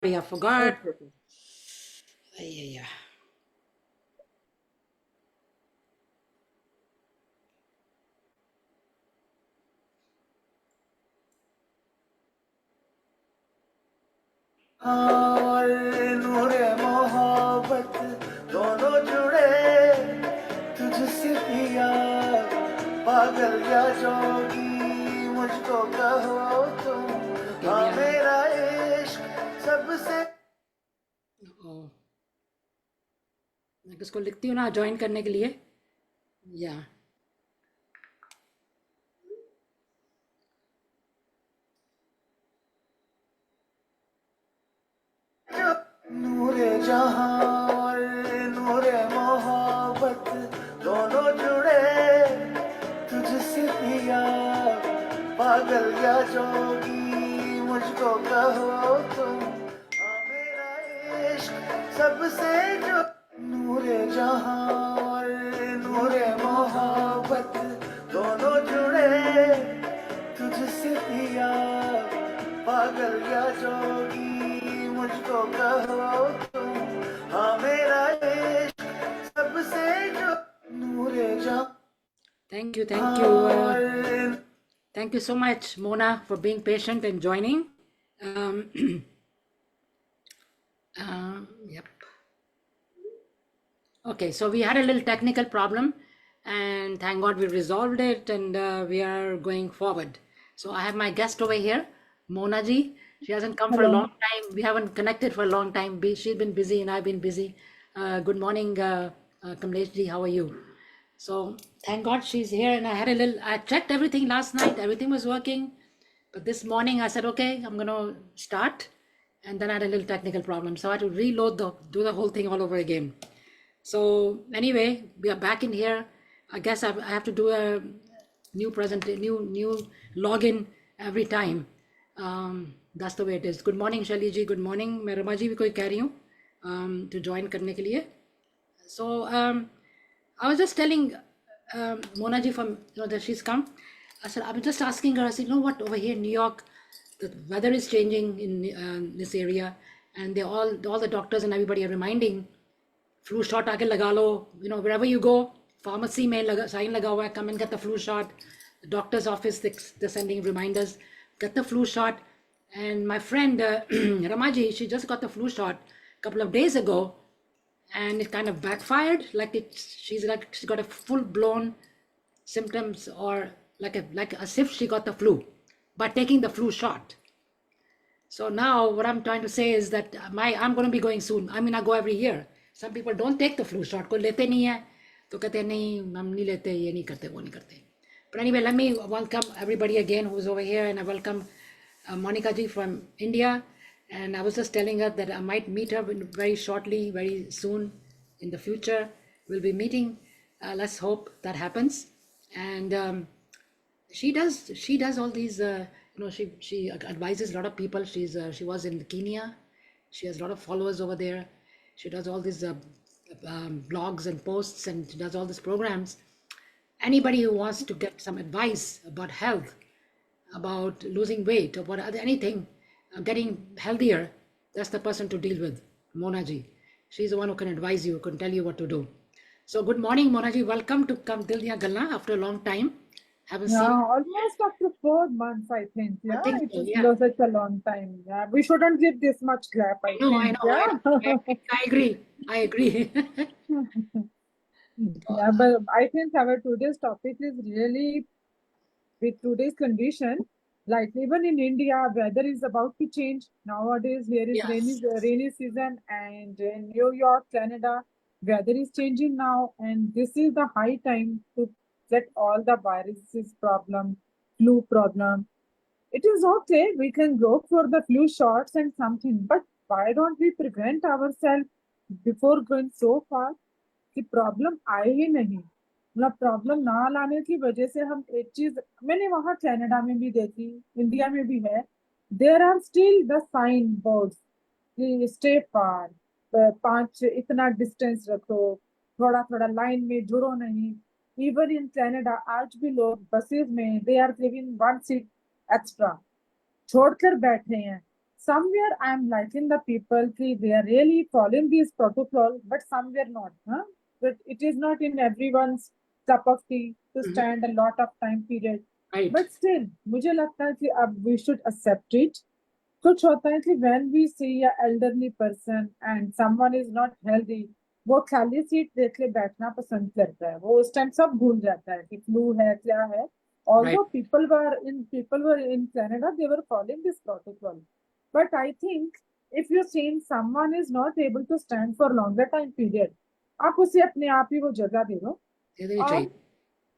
I forgot. Okay. Yeah. और नूरे मोहब्बत दोनों जुड़े तुझसे पिया पागल या जोगी मुझको कहो तुम हाँ मेरा इश्क सबसे मैं किसको लिखती हूँ ना ज्वाइन करने के लिए या नूरे जहां और नूरे मोहब्बत दोनों जुड़े तुझसे पिया पागल या जोगी मुझको कहो तुम हाँ मेरा इश्क सबसे जो नूरे जहां और नूरे मोहब्बत दोनों जुड़े तुझसे पिया पागल या जोगी मुझको कहो तुम हाँ मेरा इश्क सबसे जो नूरे जहां thank you thank you so much Mona for being patient and joining. Yep. Okay, so we had a little technical problem and thank God we resolved it, and we are going forward. So I have my guest over here, Mona ji. She hasn't come for a long time. We haven't connected for a long time. She's been busy and I've been busy. Good morning, Kamlesh ji. How are you? So thank God she's here, and I checked everything last night. Everything was working. But this morning I said, okay, I'm going to start. And then I had a little technical problem. So I had to do the whole thing all over again. So anyway, we are back in here. I guess I have to do a new new login every time. That's the way it is. Good morning, Shali ji. Good morning. मैं रमा जी भी कोई कह रही हूँ to join करने के लिए. So I was just telling Mona ji from that she's come. I said I was just asking her. I said, you know what? Over here in New York, the weather is changing in this area, and all the doctors and everybody are reminding flu shot आके लगा लो. Wherever you go, pharmacy में sign लगा हुआ है, come and get the flu shot. The doctor's office, they're sending reminders, get the flu shot. And my friend Ramaji, she just got the flu shot a couple of days ago, and it kind of backfired. She's got a full-blown symptoms, or like as if she got the flu by taking the flu shot. So now what I'm trying to say is that I'm going to be going soon. I mean, I go every year. Some people don't take the flu shot. कोई लेते नहीं है तो कहते हैं नहीं हम नहीं लेते, ये नहीं करते, वो नहीं करते. But anyway, let me welcome everybody again who's over here, and I welcome Monica ji from India. And I was just telling her that I might meet her very shortly, very soon in the future. We'll be meeting. Let's hope that happens. And she does all these. She advises a lot of people. She was in Kenya. She has a lot of followers over there. She does all these blogs and posts, and she does all these programs. Anybody who wants to get some advice about health, about losing weight, or anything, getting healthier, that's the person to deal with, Mona ji. She's the one who can advise you, can tell you what to do. So good morning, Mona ji. Welcome to Kam Dil Diyan Gallan after a long time. Haven't seen. Almost after 4 months, I think. I think It so, is yeah. such a long time. Yeah, we shouldn't give this much gap. I think. I agree. Yeah, but I think our today's topic is really with today's condition. Like even in India, weather is about to change nowadays. Here is Yes. rainy season, and in New York, Canada, weather is changing now, and this is the high time to get all the viruses problem, flu problem. It is okay, we can go for the flu shots and something, but why don't we prevent ourselves before going so far कि problem आए ही नहीं. मतलब problem ना लाने की वजह से हम एक चीज मैंने वहां कनाडा में भी देखी, इंडिया में भी है. There are still the sign boards कि स्टे फार, 5 इतना डिस्टेंस रखो, थोड़ा थोड़ा लाइन में जुड़ो नहीं. इवन इन कनाडा आज भी लोग बसेस में they are giving 1 seat extra छोड़कर बैठे हैं. somewhere I'm liking the people कि they are really following these protocol, but somewhere not, huh? But it is not in everyone's cup of tea to Mhm. stand a lot of time period. Right. But still, मुझे लगता है कि अब we should accept it. कुछ होता है कि when we see a elderly person and someone is not healthy, वो खाली सीट देख के बैठना पसंद करता है, वो उस टाइम सब भूल जाता है कि फ्लू है क्या है. Right. Although people were in Canada, they were following this protocol. But I think if you're saying someone is not able to stand for longer time period, आप उसे अपने आप ही वो जगह दे दो. दे देनी और चाहिए.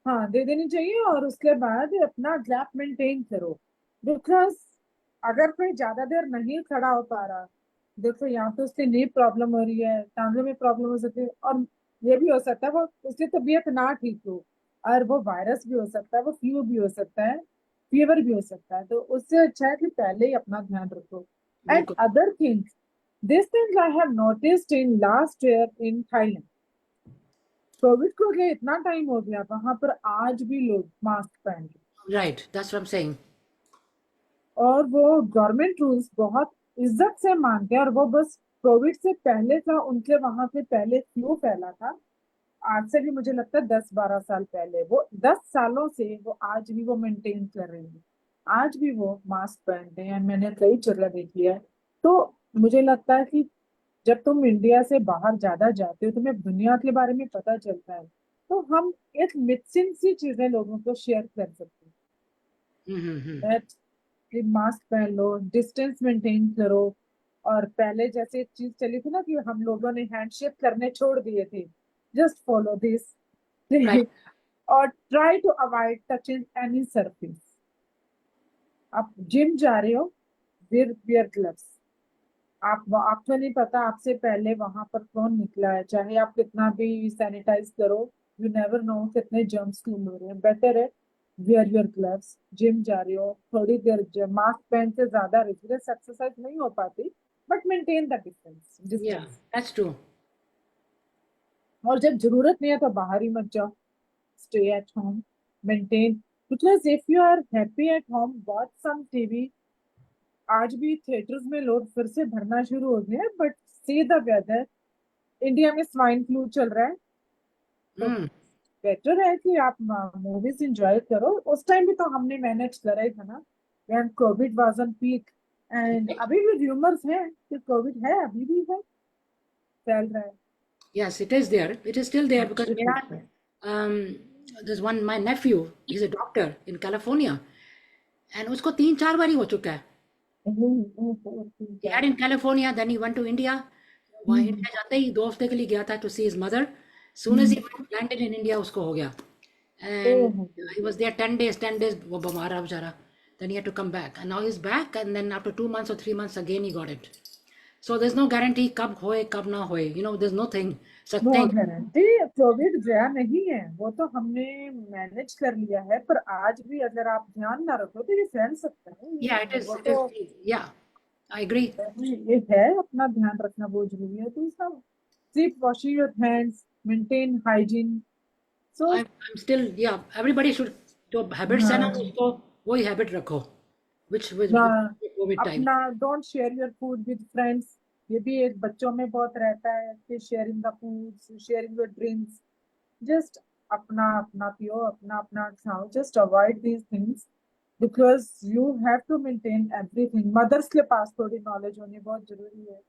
हाँ, दे देनी चाहिए और उसके बाद अपना गैप मेंटेन करो. बिकॉज अगर कोई ज्यादा देर नहीं खड़ा हो पा रहा, देखो यहाँ तो उसकी नी प्रॉब्लम हो रही है, टांगों में प्रॉब्लम हो सकती है, और ये भी हो सकता है वो उसकी तबीयत ना ठीक हो, और वो वायरस भी हो सकता है, वो फ्लू भी हो सकता है, फीवर भी हो सकता है. तो उससे अच्छा है कि पहले ही अपना ध्यान रखो. एंड बिल्कुल. Other things, this thing I have noticed in last year in Thailand. Covid को गए इतना टाइम हो गया, वहां पर आज भी लोग मास्क पहन रहे हैं. Right. That's what I'm saying. और वो गवर्नमेंट रूल्स बहुत इज्जत से मानते हैं, और वो बस कोविड से पहले का उनके वहां पे पहले फ्लू फैला था, आज से भी मुझे लगता है 10-12 साल पहले, वो 10 सालों से वो आज भी वो मेंटेन कर रहे हैं, आज भी वो मास्क पहनते हैं. मैंने कई जगह देख लिया है. तो मुझे लगता है कि जब तुम इंडिया से बाहर ज्यादा जाते हो, तुम्हें दुनिया के बारे में पता चलता है, तो हम एक मिक्सिंग सी चीजें लोगों को शेयर कर सकते हैं. Mm-hmm. दैट कि मास्क पहन लो, डिस्टेंस मेंटेन करो. और पहले जैसे एक चीज चली थी ना कि हम लोगों ने हैंडशेक करने छोड़ दिए थे, जस्ट फॉलो दिस. Right. और try to avoid touching any surface. आप जिम जा रहे हो, वियर ग्लव्स. आपको नहीं पता आपसे पहले वहां पर कौन निकला है, चाहे आप कितना भी सैनिटाइज करो, यू नेवर नो कितने जर्म्स फील हो रहे हैं. बेटर है वियर योर ग्लव्स. जिम जा रहे हो, थोड़ी देर मास्क पहन से ज्यादा रेगुलर एक्सरसाइज नहीं हो पाती, but maintain the distance. Yeah, that's true. और जब जरूरत नहीं है तो बाहर ही मत जाओ. Stay at home, maintain. Because if you are happy at home, watch some TV. आज भी थिएटर्स में लोग फिर से भरना शुरू हो गए हैं, but see the weather. India में स्वाइन फ्लू चल रहा है, तो Mm. बेटर है कि आप मूवीज एंजॉय करो. उस टाइम भी तो हमने मैनेज करा ही था ना, when Covid was on peak. And अभी भी र्यूमर्स हैं कि कोविड है, अभी भी है, फैल रहा है. Yes, it is there. It is still there because there's one, my nephew, he's a doctor in California, and उसको 3-4 बार ही हो चुका है. He had in California, then he went to India. वहाँ इंडिया जाते ही 2 हफ्ते के लिए गया था to see his mother. Soon as he landed in India, उसको हो गया. And he was there 10 days, वो बीमार रहा बेचारा. Then he had to come back. And now he's back, and then after 2 months or 3 months again he got it. So there's no guarantee कब होए कब ना होए. You know, there's nothing such no thing. Guarantee. Covid गया नहीं है, वो तो हमने मैनेज कर लिया है, पर आज भी अगर आप ध्यान ना रखो तो ये फैल सकता है. Yeah, it is. वो It तो is. Yeah, I agree. ये है, अपना ध्यान रखना बहुत जरूरी है. तो सब keep washing your hands, maintain hygiene. So I'm still, yeah, everybody should, जो हैबिट्स है ना उसको वही हैबिट रखो, which was कोविड टाइम. अपना don't share your food with friends. ये भी एक बच्चों में बहुत रहता है कि sharing the food, sharing your drinks. Just अपना अपना पियो, अपना अपना खाओ. Just avoid these things because you have to maintain everything. Mothers के पास थोड़ी नॉलेज होनी बहुत जरूरी है.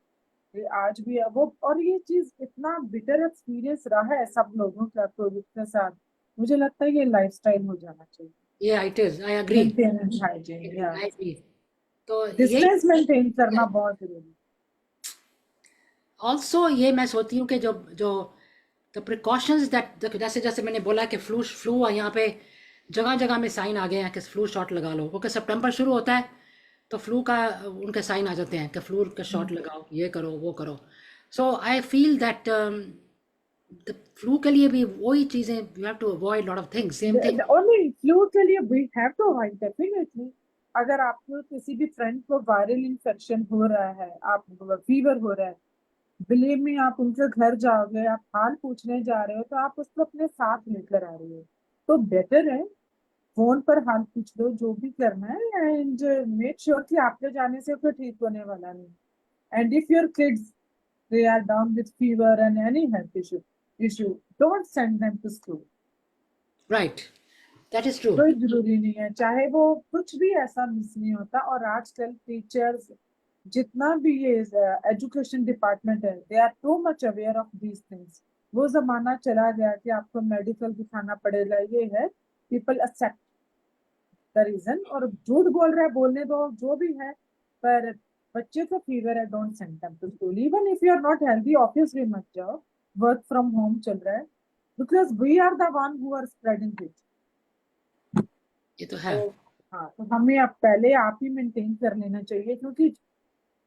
ये आज भी है वो. और ये चीज इतना बिटर एक्सपीरियंस रहा है सब लोगों का कोविड के साथ, मुझे लगता है ये लाइफस्टाइल हो जाना चाहिए. Yeah, it is. I agree. Maintain hygiene, I agree. तो ये डिस्टेंस मेंटेन करना बहुत जरूरी है. also ये मैं सोचती हूँ कि जो जो the precautions that जैसे जैसे मैंने बोला कि फ्लू यहाँ पे जगह जगह में साइन आ गए हैं कि फ्लू शॉट लगा लो, क्योंकि सितंबर शुरू होता है तो फ्लू का उनके साइन आ जाते हैं कि फ्लू का शॉट लगाओ, ये करो वो करो. So I feel that the flu के लिए भी वही चीजें you have to avoid lot of things. Same thing. Only flu के लिए we have to avoid definitely. अगर आपको किसी भी फ्रेंड को वायरल इन्फेक्शन हो रहा है, आप फीवर हो रहा है, बिलीव मी, आप उनके घर जाओगे, आप हाल पूछने जा रहे हो, तो आप उसको अपने साथ लेकर आ रहे हो. तो बेटर है फोन पर हाल पूछ लो जो भी करना है, एंड मेक श्योर कि आपके जाने से कोई ठीक होने वाला नहीं. And if your kids they are down with fever and any health issue, don't send them to school. Right. That is true. कोई जरूरी नहीं है, चाहे वो कुछ भी ऐसा मिस नहीं होता. और आजकल टीचर्स जितना भी ये एजुकेशन डिपार्टमेंट है, they are too much aware of these things. वो जमाना चला गया कि आपको मेडिकल दिखाना पड़ेगा, ये है. पीपल एक्सेप्ट द रीजन, और झूठ बोल रहा है बोलने दो, जो भी है. पर बच्चे को फीवर है, don't send them to school. Even if you are not healthy, office भी मत जाओ. वर्क फ्रॉम होम चल रहा है, because we are the one who are spreading it. ये तो है. तो हाँ, तो हमें अब पहले आप ही मेंटेन कर लेना चाहिए, क्योंकि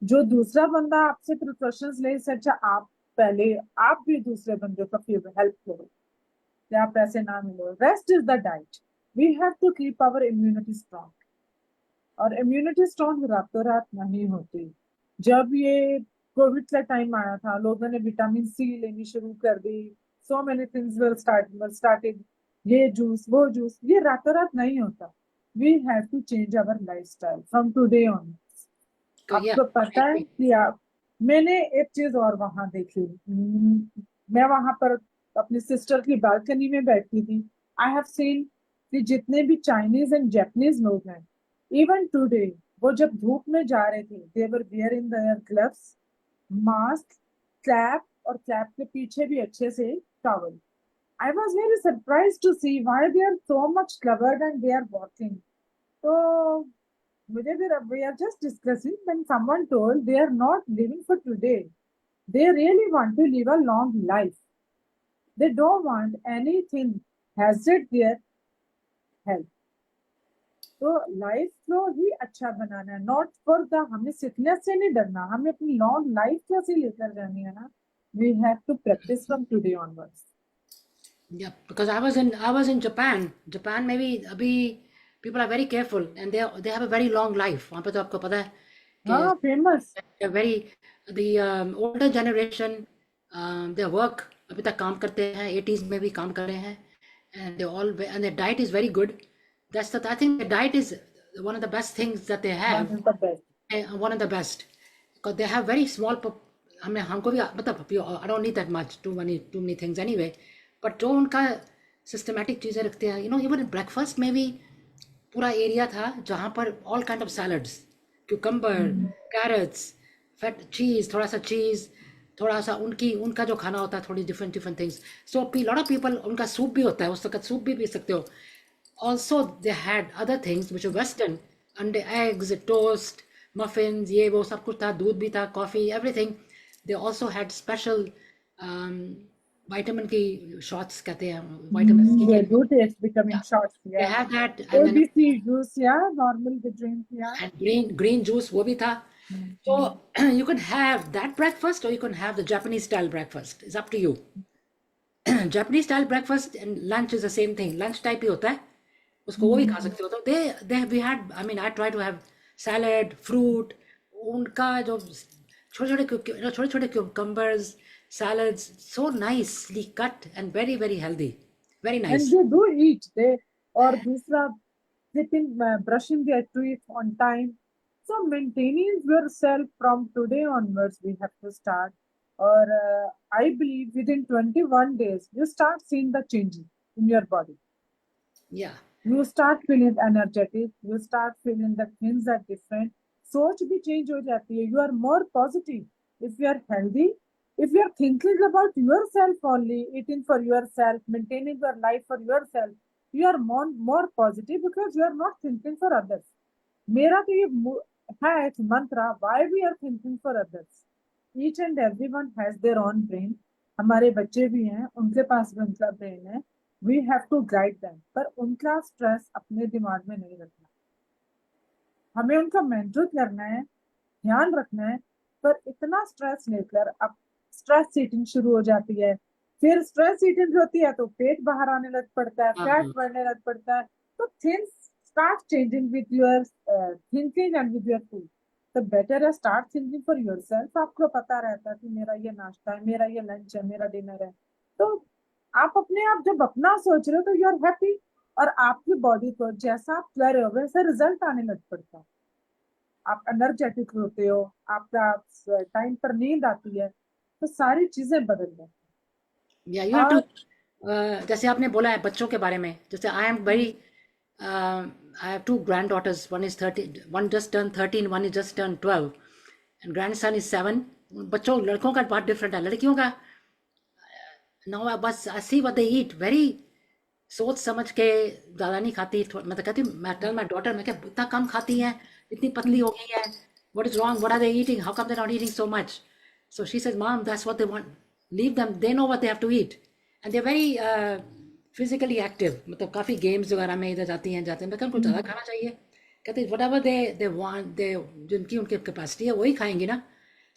जो दूसरा बंदा आपसे प्रिकॉशंस ले, इससे अच्छा आप पहले आप भी दूसरे बंदे का हेल्प करो, या पैसे ना मिलो. Rest is the diet. We have to keep our immunity strong. और इम्यूनिटी स्ट्रॉन्ग रातों रात नहीं होती. जब ये कोविड का टाइम आया था, लोगों ने विटामिन सी लेनी शुरू कर दी. So many things were started. ये जूस वो जूस, ये रातों रात नहीं होता. We have to change our lifestyle from today on. तो आपको पता है कि मैंने एक चीज और वहां देखी. मैं वहां पर अपनी सिस्टर की बालकनी में बैठी थी. आई हैव सीन कि जितने भी चाइनीज एंड जापानीज लोग हैं, इवन टुडे, वो जब धूप में जा रहे थे, they were wearing their gloves, mask, cap, और कैप के पीछे भी अच्छे से towel. I was very surprised to see why they are so much covered and they are walking. तो मुझे फिर, we are just discussing, when someone told they are not living for today, they really want to live a long life. They don't want anything hazard their health. तो life को ही अच्छा बनाना है, not for the, हमें sickness से नहीं डरना, हमें अपनी लॉन्ग लाइफ कैसे लेकर जानी है ना. We have to practice from today onwards. Yeah, because I was in Japan. Japan maybe अभी people are very careful and they have a very long life. वहाँ पे तो आपको पता है हाँ, फेमस. कि very the older generation their work अभी तक काम करते हैं, 80s में भी काम कर रहे हैं, and their diet is very good. I think the diet is one of the best things that they have. One is the best. One of the best because they have very small हमें हमको भी मतलब I don't need that much, too many things anyway. But जो उनका systematic चीज़ें रखते हैं, even breakfast में भी पूरा एरिया था जहाँ पर all kind of salads, cucumber, carrots, fat cheese, थोड़ा सा चीज़, थोड़ा सा उनका जो खाना होता है, थोड़ी different things. So lot of people, उनका सूप भी होता है, उस वक्त सूप भी पी सकते हो. Also they had other things which western, अंडे, एग्स, टोस्ट, मफिन्स, ये वो सब कुछ था, दूध भी था, coffee, everything. They also had special vitamin की shots कहते हैं, vitamins की. They do taste becoming shots. They Yeah. have that, and then ABC juice, yeah, normal the drink, yeah. and green juice वो भी था. So you can have that breakfast or you can have the Japanese style breakfast. It's up to you. Japanese style breakfast and lunch is the same thing. Lunch type ही होता है, उसको वो भी खा सकते हो. तो we had, I mean, I try to have salad, fruit, उनका जो छोटे-छोटे cucumbers, salads, so nicely cut and very, very healthy. Very nice. And they do eat. और दूसरा, brushing their teeth on time. So maintaining yourself from today onwards, we have to start. Or I believe within 21 days, you start seeing the changes in your body. Yeah. You start feeling energetic. You start feeling that things are different. सोच भी change हो जाती है. You are more positive. If you are healthy, if you are thinking about yourself only, eating for yourself, maintaining your life for yourself, you are more positive because you are not thinking for others. मेरा तो ये है एक mantra, why we are thinking for others. Each and everyone has their own brain. हमारे बच्चे भी हैं, उनके पास भी उनका brain है. We have to guide them. पर उनका stress अपने दिमाग में नहीं रखना. हमें उनका मेंटर करना है, ध्यान रखना है, पर इतना स्ट्रेस लेकर अब स्ट्रेस ईटिंग शुरू हो जाती है. फिर स्ट्रेस ईटिंग होती है तो पेट बाहर आने लग पड़ता है, फैट बढ़ने लग पड़ता है. तो things start changing with your thinking and with your food. तो बेटर है स्टार्ट थिंकिंग फॉर योरसेल्फ. आपको पता रहता है कि मेरा ये नाश्ता है, मेरा ये लंच है, मेरा डिनर है. तो आप अपने आप जब अपना सोच रहे हो तो यू आर हैप्पी, और आपकी बॉडी को जैसा आप कर रहे हो वैसा रिजल्ट आने लग पड़ता है। आप एनर्जेटिक होते हो, आपका टाइम पर नींद आती है, तो सारी चीजें बदल जाती या यू हैं। हैव टू, और जैसे आपने बोला है बच्चों के बारे में, जैसे I am very, I have two granddaughters, one is 30, one just turn 13, one is just turn 12 and grandson is 7। बच्चों लड़कों का बहुत डिफरेंट है, लड़कियों का नो बस आई see what they eat, very सोच समझ के, ज़्यादा नहीं खाती। मैं तो कहती हूँ, मैं टेल माई डॉटर, मैं क्या इतना कम खाती है, इतनी पतली हो गई है, what is wrong, what are they eating, how come they not eating so much? So she says mom that's what they want, leave them, they know what they have to eat and they very physically active, मतलब काफ़ी games वगैरह में इधर जाती हैं जाते हैं। मैं कहती उनको ज़्यादा खाना चाहिए, कहते वट एवर दे वांट, दे जिनकी उनकी कैपेसिटी है वही खाएंगी ना।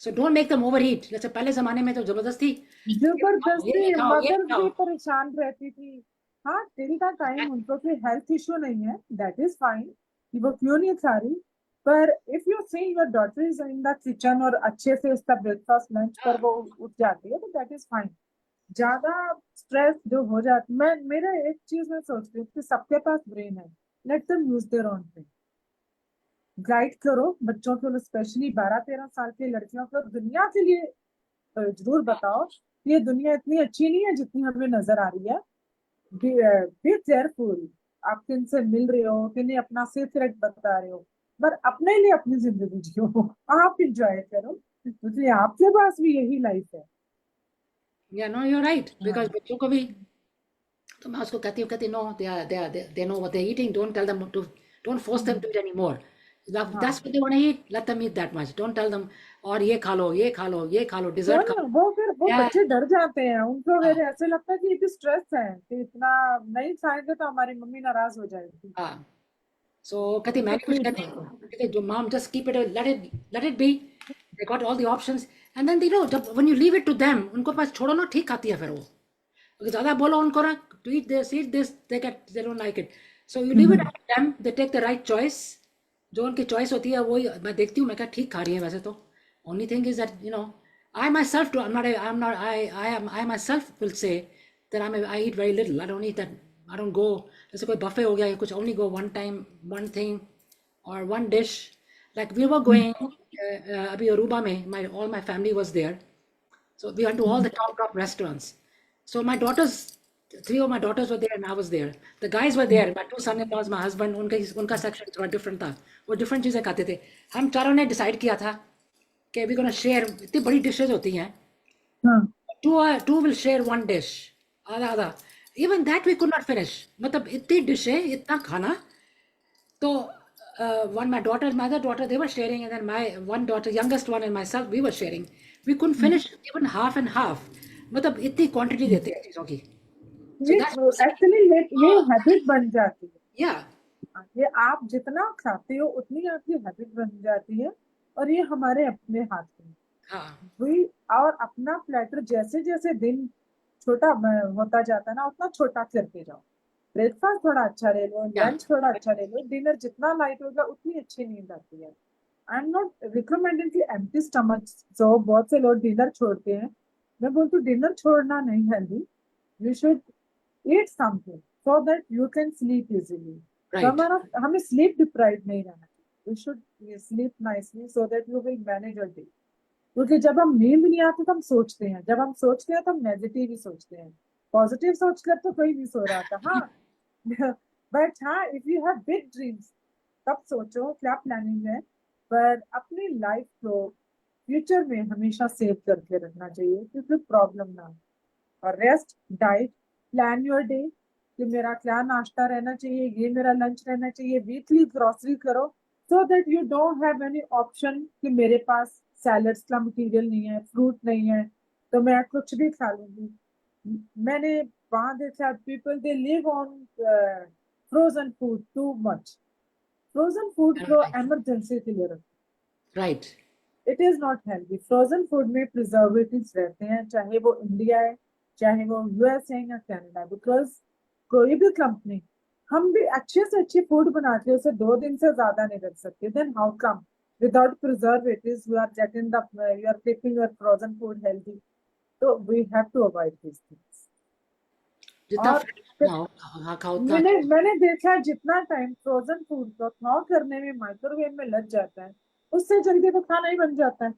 So don't make them over ईट। जैसे पहले ज़माने में तो ज़बरदस्ती ये जबरदस्ती नहीं खाओ, ये मदर नहीं खाओ। भी परेशान रहती थी। हाँ, टिल का टाइम उनको कोई हेल्थ इश्यू नहीं है, दैट इज फाइन कि वो क्यों नहीं खा रही। पर if you see your daughter is in the kitchen और अच्छे से उसका ब्रेकफास्ट लंच पर वो उठ जाती है, तो दैट इज फाइन। ज्यादा स्ट्रेस जो हो जाती, मैं मेरा एक चीज मैं सोचती हूँ कि सबके पास ब्रेन है, let them use their own brain. Guide करो बच्चों को, स्पेशली 12-13 साल की लड़कियों को, दुनिया के लिए जरूर बताओ कि ये दुनिया इतनी अच्छी नहीं है जितनी हमें नजर आ रही है। बी केयरफुल, आप किनसे मिल रहे हो, किन्हें अपना सीक्रेट बता रहे हो, पर अपने लिए अपनी जिंदगी जियो, आप इंजॉय करो, क्योंकि आपके पास भी यही लाइफ है। या नो यू राइट, बिकॉज हाँ। बच्चों को भी, तो मैं उसको कहती no, they know what they eating, don't tell them to, don't force them to eat any more, that's हाँ, what they want to eat, let them eat that much, don't tell them और ये खा लो, ये खा लो, ये खा लो, dessert खा लो। वो फिर वो या बच्चे डर जाते हैं, उनको हाँ, फिर ऐसे लगता है कि ये स्ट्रेस है कि इतना नहीं खाएंगे तो हमारी मम्मी नाराज हो जाएगी। हाँ। सो कहती, मैं तो नहीं कुछ प्लीज कहती, कहती जो mom just keep it, let it be, they got all the options and then they know, जब when you leave it to them, उनको पास छोड़ो ना, ठीक खाती है फिर वो। अगर ज़्यादा बोलो उनको ना to eat this, they don't like it. So you leave it up to them, they take the right choice. जो उनकी चॉइस होती है वही मैं देखती हूँ, मैं क्या ठीक खा रही है वैसे तो। Only thing is that I myself do, I'm not I myself will say that I eat very little. I don't eat that. I don't go, जैसे कोई buffet हो गया या कुछ, only go one time, one thing or one dish. Like we were going अभी Aruba में, all my family was there. So we went to all the top restaurants. So my daughters, three of my daughters were there and I was there. The guys were there. My two son-in-laws, my husband, उनका section थोड़ा different था, वो different चीज़ें खाते थे। हम चारों ने डिसाइड किया था कि वी गोना शेयर, इतनी बड़ी डिशेज होती हैं, हाँ, two will share one dish, आधा आधा। Even that we could not finish, मतलब इतनी डिशें, इतना खाना। तो one, my daughter, my other daughter, they were sharing, and then my one daughter, youngest one, and myself, we were sharing. We couldn't finish even half and half. मतलब इतनी quantity देते हैं चीज़ों की। So ये that's what I'm saying. Actually ये habit बन जाती है। Yeah, ये आप जितना खाते हो उतनी आपकी हैबिट बन जाती है, और ये हमारे अपने हाथ में है। हाँ, वही, और अपना प्लेटर जैसे जैसे दिन छोटा होता जाता है ना, उतना छोटा करते जाओ। ब्रेकफास्ट थोड़ा अच्छा ले लो, yeah, लंच थोड़ा अच्छा ले लो, डिनर जितना लाइट होगा उतनी अच्छी नींद आती है। आई एम नॉट रिकमेंडिंग कि एम्प्टी स्टमक, जो बहुत से लोग डिनर छोड़ते हैं, मैं बोलती हूँ डिनर छोड़ना नहीं healthy. You should eat something so that you can sleep easily. तो right. हमें स्लीप डिप्राइव नहीं रहना चाहिए। You should sleep nicely so that you will manage your day. क्योंकि जब हम नींद नहीं आती तो हम सोचते हैं, जब हम सोचते हैं तो हम नेगेटिव ही सोचते हैं, पॉजिटिव सोचकर तो कोई नहीं सो रहा था। हाँ, बट हाँ, if you have big dreams तब सोचो क्या प्लानिंग है, पर अपनी लाइफ को फ्यूचर में हमेशा सेव करके रखना चाहिए क्योंकि प्रॉब्लम ना हो। और rest, diet, plan your day कि मेरा क्या नाश्ता रहना चाहिए, ये मेरा लंच रहना चाहिए, वीकली ग्रोसरी करो सो that you don't have any option कि मेरे पास सैलड्स का मटेरियल नहीं है, फ्रूट नहीं है, तो मैं कुछ भी खा लूंगी। मैंने वहां देखा people they live on frozen food too much. Frozen food को Right. इमरजेंसी के लिए रखो, Right. It is not healthy. Frozen food में प्रिजर्वेटिव्स रहते हैं, चाहे वो इंडिया है, चाहे वो यूएस है या कनाडा, बिकॉज कोई भी कंपनी, हम भी अच्छे से अच्छी फूड बनाते हैं, उसे 2 दिन से ज्यादा नहीं रख सकते, then how come without preservatives you are getting the, you are keeping your frozen food healthy. तो we have to avoid this things. जितना और फ्रेश खाओ खाओ उतना मैंने अच्छा। मैंने देखा है जितना टाइम फ्रोजन फूड को थॉ करने में माइक्रोवेव में लग जाता है, उससे जल्दी तो खाना ही बन जाता है।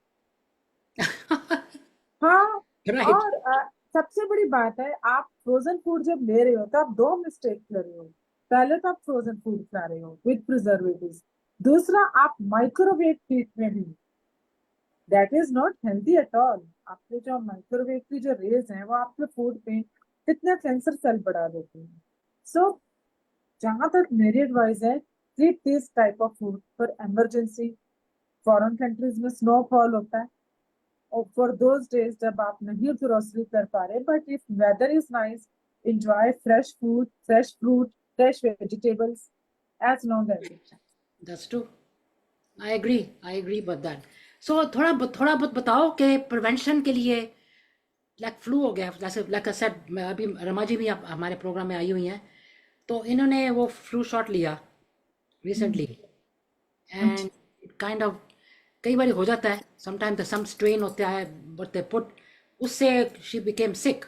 हाँ। राइट। और सबसे बड़ी बात है, आप फ्रोजन फूड जब ले रहे हो तो आप दो मिस्टेक कर रहे हो। पहले तो आप फ्रोजन फूड खा रहे हो विद प्रिजर्वेटिव्स, दूसरा आप माइक्रोवेव हीट में भी, that is not healthy at all. आपके जो माइक्रोवेव की जो रेज हैं वो आपके फूड पे कितने कैंसर सेल बढ़ा देती हैं। सो जहां तक मेरी एडवाइस है, treat this type of food for emergency. Foreign countries में स्नोफॉल होता है, और फॉर दोज डेज जब आप नहीं ग्रोसरी कर पा रहे, but if weather is nice, enjoy fresh food, fresh fruit, fresh vegetables as long as you can. That's true. I agree with that. So थोड़ा बहुत बताओ कि प्रिवेंशन के लिए, लाइक फ्लू हो गया, जैसे लाइक आई सेड, मैं अभी रमा जी भी हमारे प्रोग्राम में आई हुई हैं, तो इन्होंने वो फ्लू शॉट लिया रिसेंटली, अच्छा। एंड काइंड ऑफ कई बार हो जाता है, समटाइम द सम स्ट्रेन होता है, बट दे पुट, उससे शी बिकेम सिक,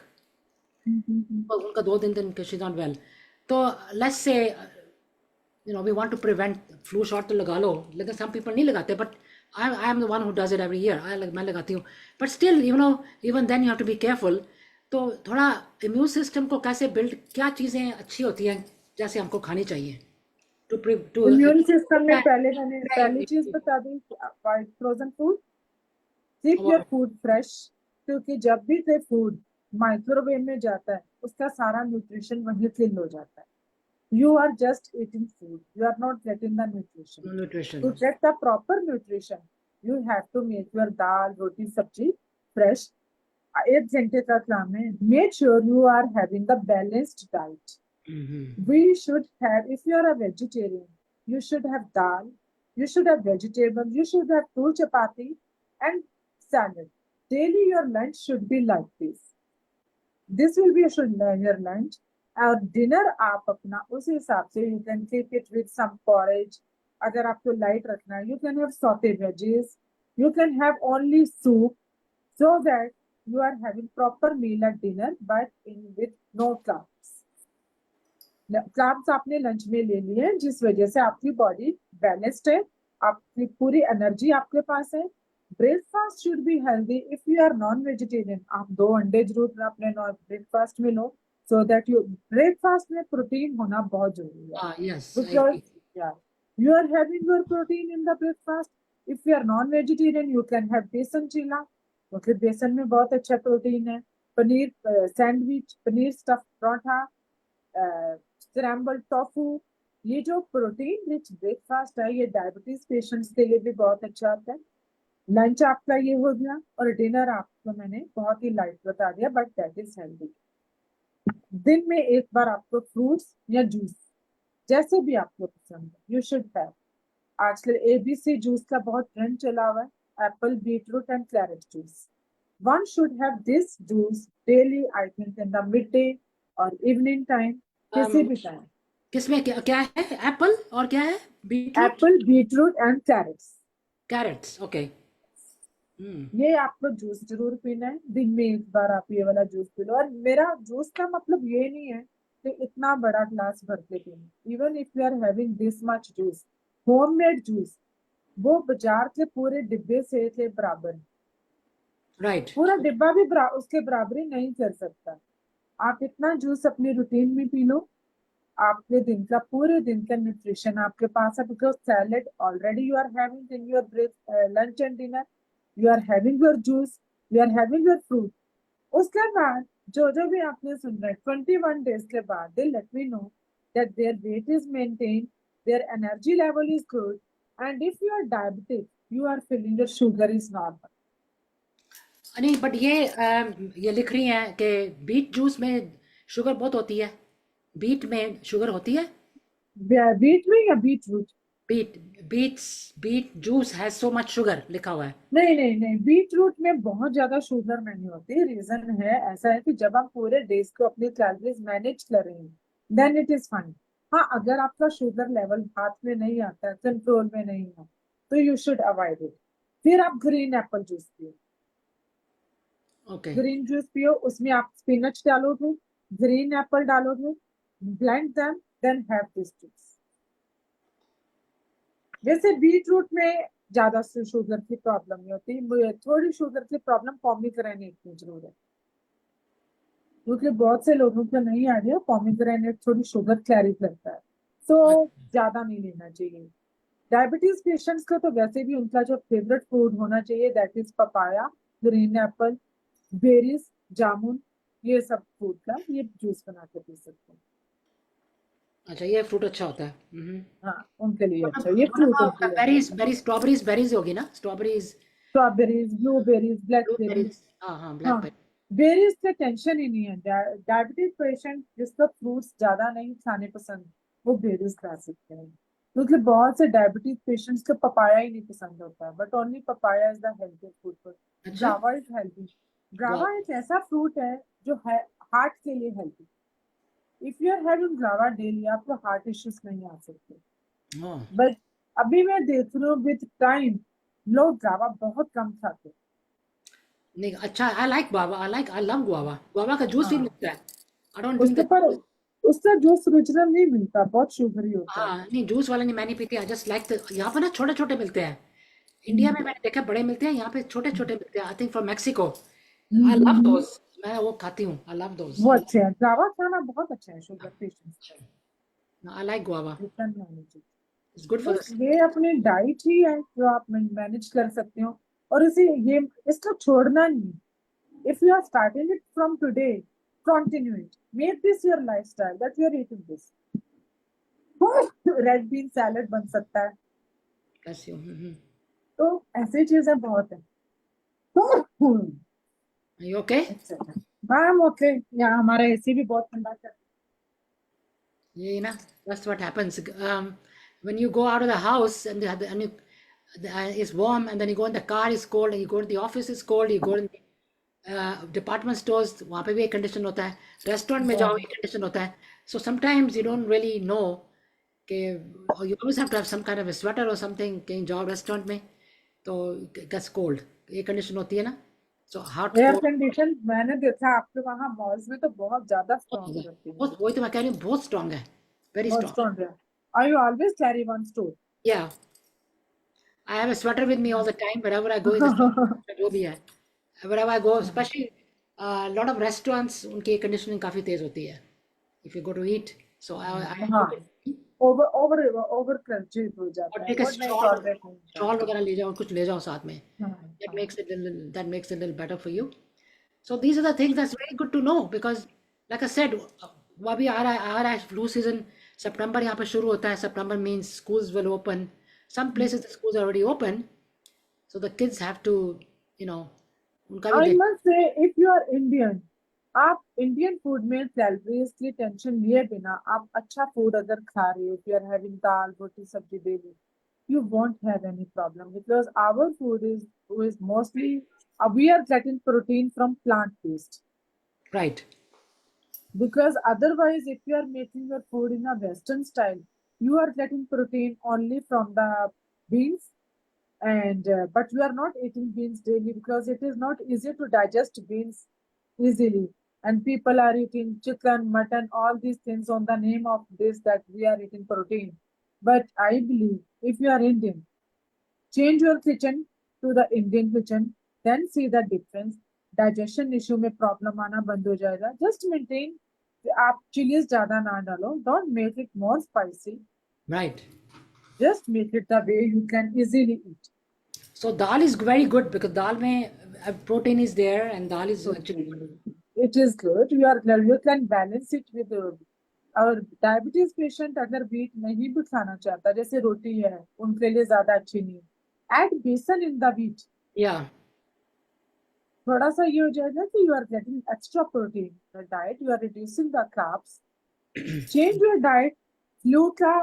उनका 2 दिन शी नॉट वेल। तो let's say we want to prevent flu shot, तो लगा लो, लेकिन सम पीपल नहीं लगाते, but I am the one who does it every year, मैं लगाती हूँ, but still even then you have to be careful. तो थोड़ा इम्यून सिस्टम को कैसे बिल्ड, क्या चीज़ें अच्छी होती हैं जैसे हमको खानी चाहिए टू इम्यून सिस्टम में पहले मैंने पहली चीज बता दी, avoid frozen food, keep your food fresh. क्योंकि जब भी कोई फूड माइक्रोवेव में जाता है उसका सारा न्यूट्रिशन वहीं किल हो जाता है। You are just eating food, you are not getting the nutrition. Nutrition. To get the proper nutrition, you have to make your dal, roti, sabji fresh. 1 घंटे का काम है। Make sure you are having the balanced diet. We should have, if you are a vegetarian, you should have dal, you should have vegetable, you should have 2 chapati and salad. Daily your lunch should be like this. This will be your lunch. और dinner आप अपना उस हिसाब से, you can keep it with some porridge. अगर आपको light रखना है, you can have saute veggies, you can have only soup, so that you are having proper meal at dinner but in with no carbs. Carbs आपने lunch में ले लिए हैं, जिस वजह से आपकी बॉडी बैलेंस्ड है, आपकी पूरी एनर्जी आपके पास है। Breakfast should be healthy. If you are non vegetarian, आप 2 अंडे जरूर अपने ब्रेकफास्ट में लो, so that you, breakfast में प्रोटीन होना बहुत जरूरी है। Yes I because agree. yeah, you are having your protein in the breakfast. If you are non-vegetarian, you can have बेसन चीला, क्योंकि बेसन में बहुत अच्छा प्रोटीन है। Paneer sandwich, paneer stuff paratha, scramble tofu, ये जो प्रोटीन रिच ब्रेकफास्ट है, ये डायबिटीज पेशेंट्स के लिए भी बहुत अच्छा होता है। लंच आपका ये हो गया, और डिनर आपको मैंने बहुत ही लाइट बता दिया, बट दैट इज हेल्दी। दिन में एक बार आपको फ्रूट्स या जूस, जैसे भी आपको पसंद है, यू शुड हैव। आजकल एबीसी जूस का बहुत ट्रेंड चला हुआ है, Apple, beetroot and carrot juice. One should have this juice daily, I think in the mid day और इवनिंग टाइम, किसी भी टाइम। किसमें क्या क्या है, एप्पल और क्या है, beetroot, apple, beetroot and carrots, carrots, okay. ये आपको जूस जरूर पीना है। दिन में एक बार आप ये वाला जूस पी लो। और मेरा जूस का मतलब ये नहीं है कि इतना बड़ा ग्लास भर के पीना। Even if you are having this much juice, homemade juice, वो बाजार के पूरे डिब्बे से के बराबर है। राइट। पूरा डिब्बा भी उसके बराबरी नहीं कर सकता। आप इतना जूस अपनी रूटीन में पी लो, आपके दिन का, पूरे दिन का न्यूट्रिशन आपके पास है। Because salad already you are having in your break lunch and dinner, you are having your juice, you are having your fruit. उसके बाद जो जो भी आपने सुन रहे 21 डेज के बाद, they let me know that their weight is maintain, their energy level is good, and if you are diabetic, you are feeling your sugar is normal. नहीं, बट ये लिख रही हैं कि बीट जूस में शुगर बहुत होती है, बीट में शुगर होती है, बीट में या beetroot? Beet juice has so much sugar लिखा हुआ है। नहीं नहीं नहीं, बीट रूट में बहुत ज्यादा शुगर नहीं होती। रीजन है ऐसा है कि जब हम पूरे डेज को अपनी कैलोरीज मैनेज कर रहे हैं, देन इट इज फाइन। हाँ, अगर आपका शुगर लेवल हाथ में नहीं आता है, कंट्रोल में नहीं है, तो यू शुड अवॉइड इट। फिर आप ग्रीन एप्पल जूस पियो। ओके। ग्रीन जूस पियो, उसमें आप स्पिनच डालोगे, ग्रीन एप्पल डालोगे, blend them, then have this juice. जैसे बीट रूट में ज्यादा शुगर की प्रॉब्लम नहीं होती, थोड़ी शुगर की प्रॉब्लम पोमीग्रेनेट में जरूर है, क्योंकि बहुत से लोगों को नहीं आइडिया, पोमीग्रेनेट थोड़ी शुगर कैरी करता है, तो ज्यादा नहीं लेना चाहिए। डायबिटीज पेशेंट्स का तो वैसे भी उनका जो फेवरेट फूड होना चाहिए that is papaya, green apple, berries, जामुन, ये सब फूड का ये जूस बना के पी सकते हैं। अच्छा, ये फ्रूट अच्छा होता है। हाँ, उनके लिए अच्छा, ये what फ्रूट about उनके the लिए। berries? Berries, strawberries, berries होगी ना? Strawberries, strawberries, blueberries, blackberries. blueberries, हाँ हाँ, blackberry। बेरीज का टेंशन ही नहीं है। डायबिटीज पेशेंट जिसका फ्रूट्स ज्यादा नहीं खाने पसंद, वो बेरीज खा सकते हैं, क्योंकि बहुत से डायबिटीज पेशेंट्स को पपाया ही नहीं पसंद होता है, but only papaya is the healthy food for. अच्छा, ग्रावा इज हेल्दी। वाह, ग्रावा एक ऐसा फ्रूट है जो है हार्ट के लिए healthy. If you are having guava daily, आपको हार्ट इश्यूज नहीं आ सकते। हाँ, बट अभी मैं देख रही हूँ विद टाइम लोग ग्रावा बहुत कम खाते हैं। नहीं अच्छा, I like guava, I love guava। guava का जूस भी हाँ, मिलता है। I don't drink उसके the पर juice। उसका जूस ओरिजिनल नहीं मिलता, बहुत शुगरी होता है। हाँ नहीं, जूस वाला नहीं, मैं नहीं पीती। I just like the, यहाँ पर ना छोटे छोटे मिलते हैं। इंडिया में हम्म, मैंने देखा बड़े मिलते हैं, यहाँ पे छोटे छोटे मिलते हैं। I think from Mexico. Hmm, I love hmm. Those. मैं वो खाती हूँ। I love those. वो अच्छे हैं, गावा खाना बहुत अच्छा है शुगर पेशेंट्स के आई लाइक गुआवा। लिए, can manage it। It's good for बस द। ये अपनी डाइट ही है जो आप मैनेज कर सकते हो, और इसे ये इसको छोड़ना नहीं। If you are starting it from today, continue it, make this your lifestyle that you are eating this. Red bean salad बन सकता है, ब्लेस यू। तो ऐसी चीजें बहुत है। You okay? अच्छा, हाँ ओके। यहाँ हमारा एसी भी बहुत ठंडा चल You know, that's what happens. When you go out of the house and, it's warm, and then you go in the car, it's cold, and you go to the office, it's cold, you go in the department stores, वहाँ पे भी एक condition होता है, restaurant में जाओ रहा एक condition होता है. So sometimes you don't really know कि, or you always have to have some kind of a sweater or something कहीं जाओ restaurant में, तो it gets cold. ये condition होती है ना? So hot, air cold, condition मैंने देखा आपके वहां मॉल्स में तो बहुत ज्यादा बहुत स्ट्रॉन्ग ज़्यादा, करती है, बहुत, वही तो मैं कह रही हूँ, बहुत strong है, very बहुत strong. स्ट्रॉन्ग है। I always carry one store. Yeah. I have a sweater with me all the time. Wherever I go, is a sweater जो भी है. Wherever I go, especially a lot of restaurants, उनकी air conditioning काफी तेज होती है. If you go to eat, so I हाँ, put it, over over over crunchy हो or जाता है, take a वो नहीं shawl, टॉलरेट नहीं होता। shawl वगैरह ले जाओ, कुछ ले जाओ साथ में. हाँ, That हाँ, makes it a little better for you. So these are the things that's very good to know, because like I said, वो अभी आ रहा है flu season. September यहाँ पे शुरू होता है. September means schools will open. Some places the schools are already open, so the kids have to, you know, उनका भी आई देख. Must say if you are Indian, आप इंडियन फूड में कैलोरीज की टेंशन लिए बिना आप अच्छा फूड अगर खा रहे हो, if you are having dal roti sabzi daily, you won't have any problem, because our food is mostly we are getting protein from plant based. Right. Because otherwise if you are making your food in a western style, you are getting protein only from the beans, and but you are not eating beans daily because it is not easy to digest beans easily, and people are eating chicken, mutton, all these things on the name of this that we are eating protein. But I believe if you are Indian, change your kitchen to the Indian kitchen, then see the difference. Digestion issue में problem आना बंद हो जाएगा. Just maintain, आप chillies ज्यादा ना डालो. Don't make it more spicy. Right. Just make it the way you can easily eat. So dal is very good because dal में protein is there, and dal is actually good. It is good. You can balance it with और diabetes patient अगर wheat नहीं भी खाना चाहता, जैसे रोटी है उनके लिए ज्यादा अच्छी नहीं, एड बेसन इन द व्हीट। Yeah. थोड़ा सा ये हो जाएगा कि you are getting extra protein diet, you are reducing the carbs. Change your diet, flu का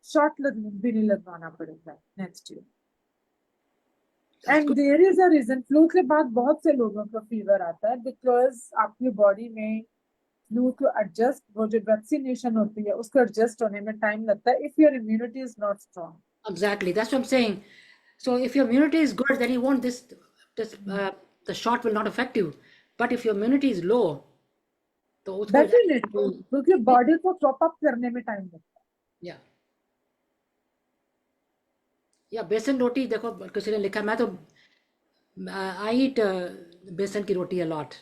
शॉट भी नहीं लगवाना पड़ेगा next year. That's and good. There is a reason, flu के बाद बहुत से लोगों को फीवर आता है, बिकॉज आपकी बॉडी में फ्लू को एडजस्ट, वो जो वैक्सीनेशन होती है उसको एडजस्ट होने में टाइम लगता है if your immunity is not strong. Exactly. That's what I'm saying. So if your immunity is good, then you won't this the shot will not affect you. But if your immunity is low, तो उसको definitely, क्योंकि body को top up करने में time लगता है। या बेसन रोटी देखो किसी ने लिखा, मैं तो आई ईट बेसन की रोटी अलॉट।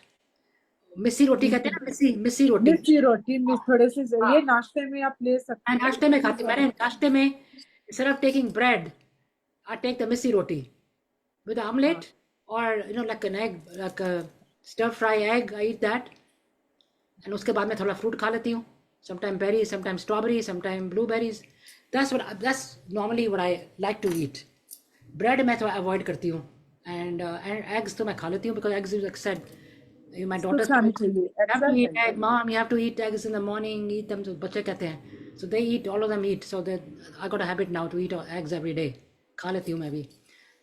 मिस्सी रोटी कहते हैं ना, मिस्सी मिस्सी रोटी। मिस्सी रोटी में थोड़े से हाँ, ये नाश्ते में आप ले सकते मैं हो। नाश्ते में खाती हूँ। मैंने नाश्ते में instead of taking bread I take the missi roti with the omelette, or like an egg, like a stir fry egg. I eat that, and उसके बाद मैं थोड़ा फ्रूट खा लेती हूँ, sometime berries, sometimes strawberries, sometimes blueberries. That's normally what I like to eat. Bread मैं थोड़ा avoid करती हूँ, and eggs तो मैं खा लेती हूँ because eggs, like I said, my daughter कुछ आनी चाहिए, you have to eat exercise. egg, mom, you have to eat eggs in the morning, eat them, so बच्चे कहते हैं, so they eat, all of them eat, so that I got a habit now to eat eggs every day. खा लेती हूँ मैं भी,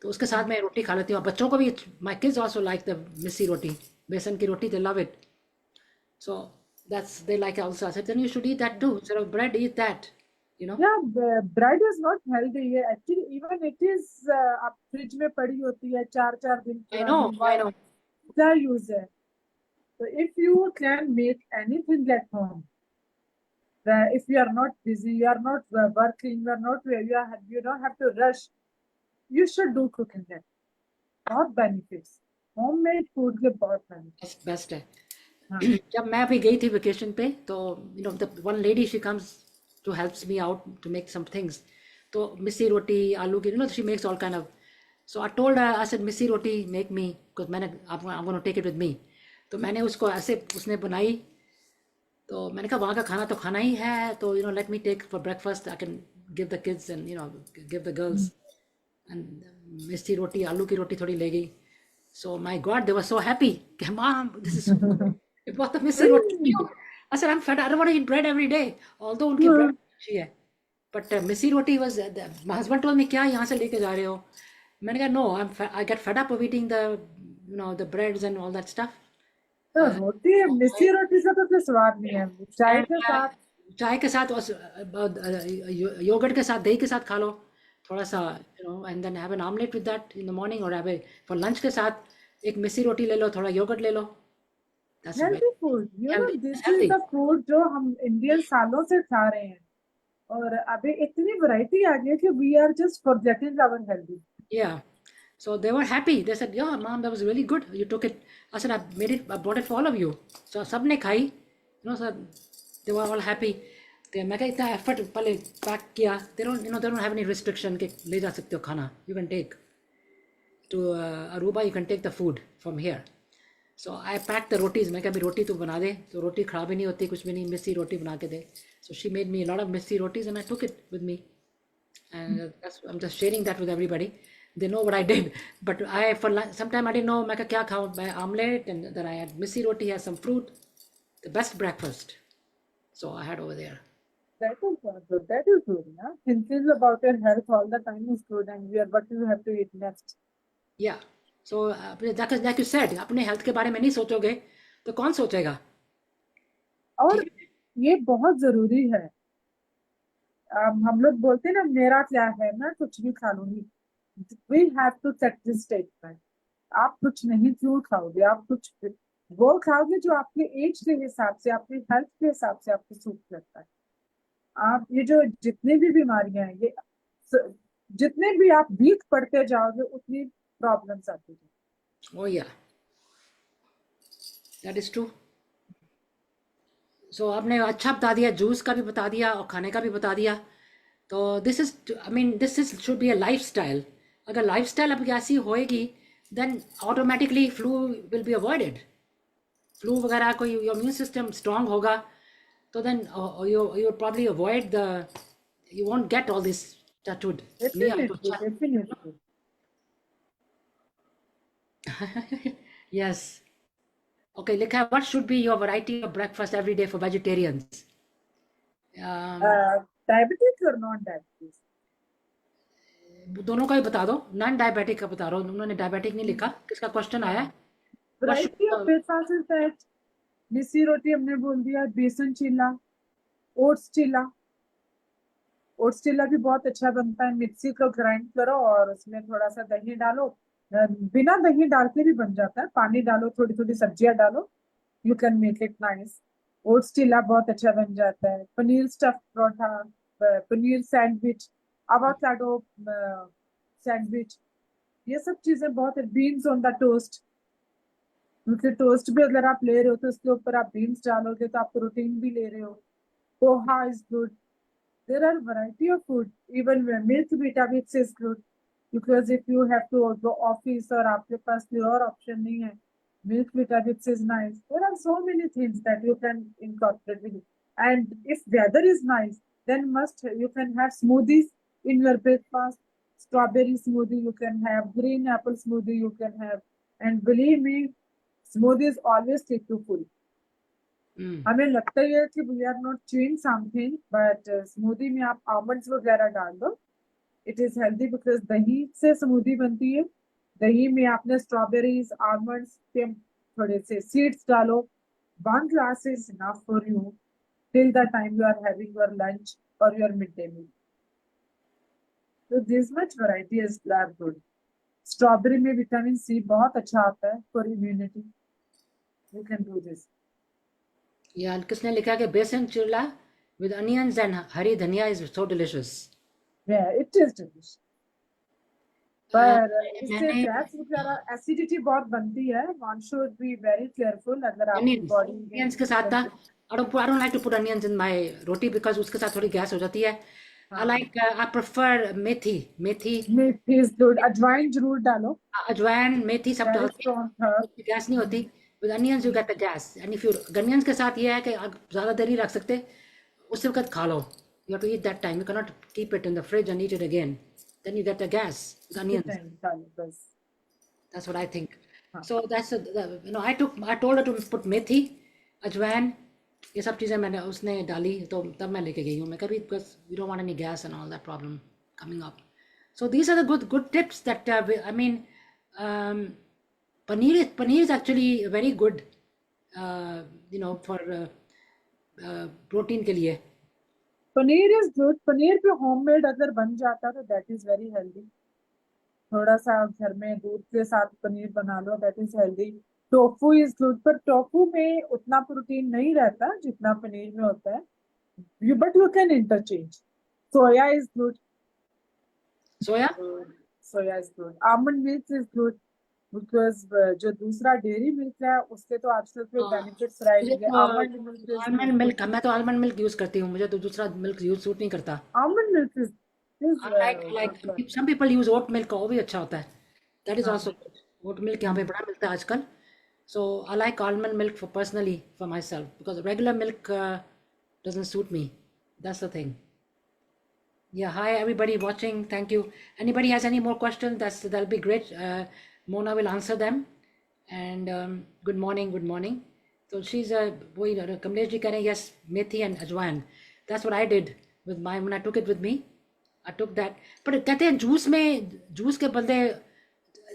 तो उसके साथ मैं रोटी खा लेती हूँ। बच्चों को भी, my kids also like the मिस्सी रोटी, बेसन की रोटी, they love it, so that's, they like it also. I said then you should eat that too, instead of bread, eat that, you know. Yeah, bread is not healthy. Actually, even it is आप fridge में पड़ी होती है 4-4 दिन I know, पुरानी, I know. क्या use है? So if you can make anything at home, if you are not busy, you are not working, you are not, you don't have to rush, you should do cooking it. बहुत benefits, homemade food के बहुत benefits। Best है। हाँ, जब मैं अभी गई थी वेकेशन पे, तो the one lady she comes to helps me out to make some things, तो मिस्सी रोटी, आलू की, she makes all kind of, so I told her, I said missi roti make me, because मैंने, I am gonna take it with me, तो मैंने उसको ऐसे, उसने बनाई, तो मैंने कहा वहाँ का खाना तो खाना ही है, तो let me take for breakfast, I can give the kids and give the girls, and missi roti, आलू की रोटी थोड़ी ले गई, so my God they were so happy कि mom this is, it was the missy roti. I said, I'm fed. I don't want to eat bread every day. Although उनकी bread अच्छी है, but missy roti was. My husband told me, क्या यहाँ से लेके जा रहे हो? मैंने कहा, no, I get fed up of eating the breads and all that stuff. तो रोटी, मिस्सी रोटी से तो कोई स्वाद नहीं है, चाय And, के साथ। चाय के साथ, योगर्ट के साथ, दही के साथ खा लो थोड़ा सा, and then have an omelette with that in the morning, or have for lunch के साथ एक मिस्सी रोटी ले लो, थोड़ा योगर्ट ले लो. That's healthy food, healthy. This is Healthy. The food जो हम इंडियन सालों से खा रहे हैं, और अभी इतनी वैरायटी आ गई है कि we are just forgetting our healthy. Yeah. So they were happy. They said, "Yeah, mom, that was really good. You took it." I said, "I made it. I bought it for all of you." So सबने खाई, so they were all happy. मैं कहा इतना effort पहले pack किया. They don't have any restriction कि ले जा सकते हो खाना. You can take to Aruba. You can take the food from here. So I packed the rotis. मैं कहा अभी रोटी तू बना दे, तो रोटी खराब भी नहीं होती, कुछ भी नहीं, मिस्सी रोटी बना के दे. So she made me a lot of misti rotis, and I took it with me. And I'm just sharing that with everybody. They know what I did, but for sometime I didn't know. मैं कहा क्या खाऊं? मैं omelette, and then I had missi roti, had some fruit, the best breakfast. So I had over there. That is good. That is good. Yeah? Thinking about your health all the time is good, and what you have to eat next. Yeah. So like you said, अपने health के बारे में नहीं सोचोगे तो कौन सोचेगा? और ये बहुत जरूरी है। हम लोग बोलते हैं ना, मेरा क्या है, मैं कुछ भी खा लूंगी। We have to set this statement. आप कुछ नहीं क्यों खाओगे, आप कुछ वो खाओगे जो आपके एज के हिसाब से, आपकी हेल्थ के हिसाब से आपको सूट करता है। आप ये जो जितनी भी बीमारियां हैं, ये जितने भी आप वीक पड़ते जाओगे उतनी प्रॉब्लम्स आती है। Oh yeah, that is true. So आपने अच्छा बता दिया, जूस का भी बता दिया और खाने का भी बता दिया। तो this is should be a lifestyle. अगर lifestyle आपकी ऐसी होएगी, then automatically flu will be avoided. Flu वगैरह कोई, your immune system strong होगा, तो then you probably avoid you won't get all this tattooed. Definitely. Yes. Okay, Lekha, what should be your variety of breakfast every day for vegetarians? Diabetic or non-diabetic? दोनों का ही बता दो। Non diabetic का बता रहा हूँ, उन्होंने डायबिटिक नहीं लिखा। किसका क्वेश्चन आया है? Variety of breakfast is that मिस्सी रोटी हमने बोल दिया, बेसन चिल्ला, ओट्स चिल्ला। ओट्स चिल्ला भी बहुत अच्छा बनता है। मिक्सी को ग्राइंड करो और उसमें थोड़ा सा दही डालो, बिना दही डाल के भी बन जाता है। पानी डालो, थोड़ी थोड़ी सब्जियां डालो, you can make it nice. Oats चिल्ला बहुत अच्छा बन जाता है, paneer stuff paratha, paneer sandwich, avocado sandwich, ये सब चीजें बहुत है। बीन्स ऑन द टोस्ट, क्योंकि टोस्ट भी अगर आप ले रहे हो तो उसके ऊपर आप बीन्स डालोगे तो आप प्रोटीन भी ले रहे हो। Poha is good. There are variety of food, even milk Vitamix is good, because if you have to go office और आपके पास कोई और ऑप्शन नहीं है, milk vitamins is nice. There are so many things that you can incorporate with it. And if weather is nice, then you can have smoothies in your breakfast. Strawberry smoothie you can have, green apple smoothie you can have, and believe me, smoothies always take you full. हमें लगता ही है कि we are not chewing something, but smoothie में आप almonds वगैरह डाल दो, it is healthy because दही से स्मूदी बनती है। दही में आपने स्ट्रॉबेरीज, आलमंड्स के थोड़े से सीड्स डालो। 1 glass is enough for you till the time you are having your lunch or your midday meal. So this much variety is good. Strawberry में विटामिन सी बहुत अच्छा आता है for immunity. You can do this. Yeah, किसने लिखा कि बेसन चिल्ला with onions and हरी धनिया is so delicious. Yeah, it is delicious. पर इससे मैंने गैस वगैरह एसिडिटी बहुत बनती है। One should be very careful अगर आपकी onions बॉडी onions के साथ था। I don't like to put onions in my roti because उसके साथ थोड़ी गैस हो जाती है। I prefer methi methi is good. अजवाइन जरूर डालो। अजवाइन मेथी सब Very डालते strong herb. हैं, गैस नहीं होती। with onions you get the gas and if you onions के साथ ये है कि आप ज़्यादा देर नहीं रख सकते, उससे वक्त खा लो। You have to eat that time, you cannot keep it in the fridge and eat it again, then you get the gas with onions. डालो बस। That's what I think. So that's I told her to put methi, ajwain, ये सब चीज़ें मैंने उसने डाली तो तब मैं लेके गई हूँ मैं कभी, because we don't want any gas and all that problem coming up. So these are the good tips that I mean, paneer is actually very good, for protein के लिए. Paneer is good. पनीर भी होममेड अगर बन जाता तो that is very healthy. थोड़ा सा घर में दूध के साथ पनीर बना लो, that is healthy. Tofu is good, पर टोफू में उतना प्रोटीन नहीं रहता जितना पनीर में होता है। But you can interchange. Soya is good. Soya is good. Almond milk is good, because जो दूसरा डेयरी मिल्क है उसके तो आजकल के बेनिफिट्स रहेंगे। आलमंड मिल्क आलमंड मिल्क मैं तो आलमंड मिल्क यूज करती हूँ, मुझे तो दूसरा मिल्क यूज सूट नहीं करता। Almond milk is like some people use oat milk, वो भी अच्छा होता है, that is also good. Oat milk यहाँ पे बड़ा मिलता है आजकल, so I like almond milk personally for myself because regular milk doesn't suit me, that's the thing. Yeah, hi everybody watching, thank you. Anybody has any more questions, that'll be great. Mona will answer them. And good morning. So she's वही कमलेश जी कह रहे हैं yes, methi and ajwain, that's what I did with my, when I took it with me, I took that. But कहते हैं juice के बदले,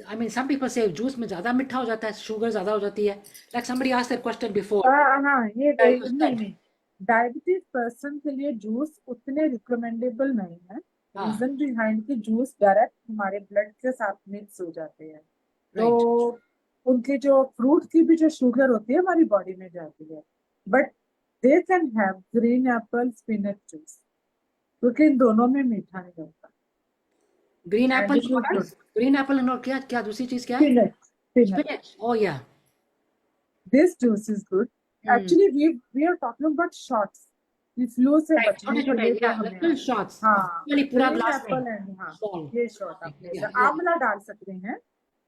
I mean some people say juice में ज़्यादा मीठा हो जाता है, शुगर ज़्यादा हो जाती है, like somebody asked that question before. हाँ, ये नहीं, डायबिटीज पर्सन के लिए जूस उतने रिकमेंडेबल नहीं है। रीजन बिहाइंड कि जूस डायरेक्ट हमारे ब्लड के साथ मिक्स हो जाते हैं, तो उनके जो फ्रूट की भी जो शुगर होती है हमारी बॉडी में जाती है। But they can have green Apple spinach juice, क्योंकि इन दोनों में मीठा नहीं होता। ग्रीन एप्पल और क्या दूसरी चीज क्या है? Spinach. Oh yeah, this juice is good. Actually we are talking about shots, flu से बचने के लिए little shots, पूरा ग्लास में ये शॉट आप आंवला डाल सकते हैं,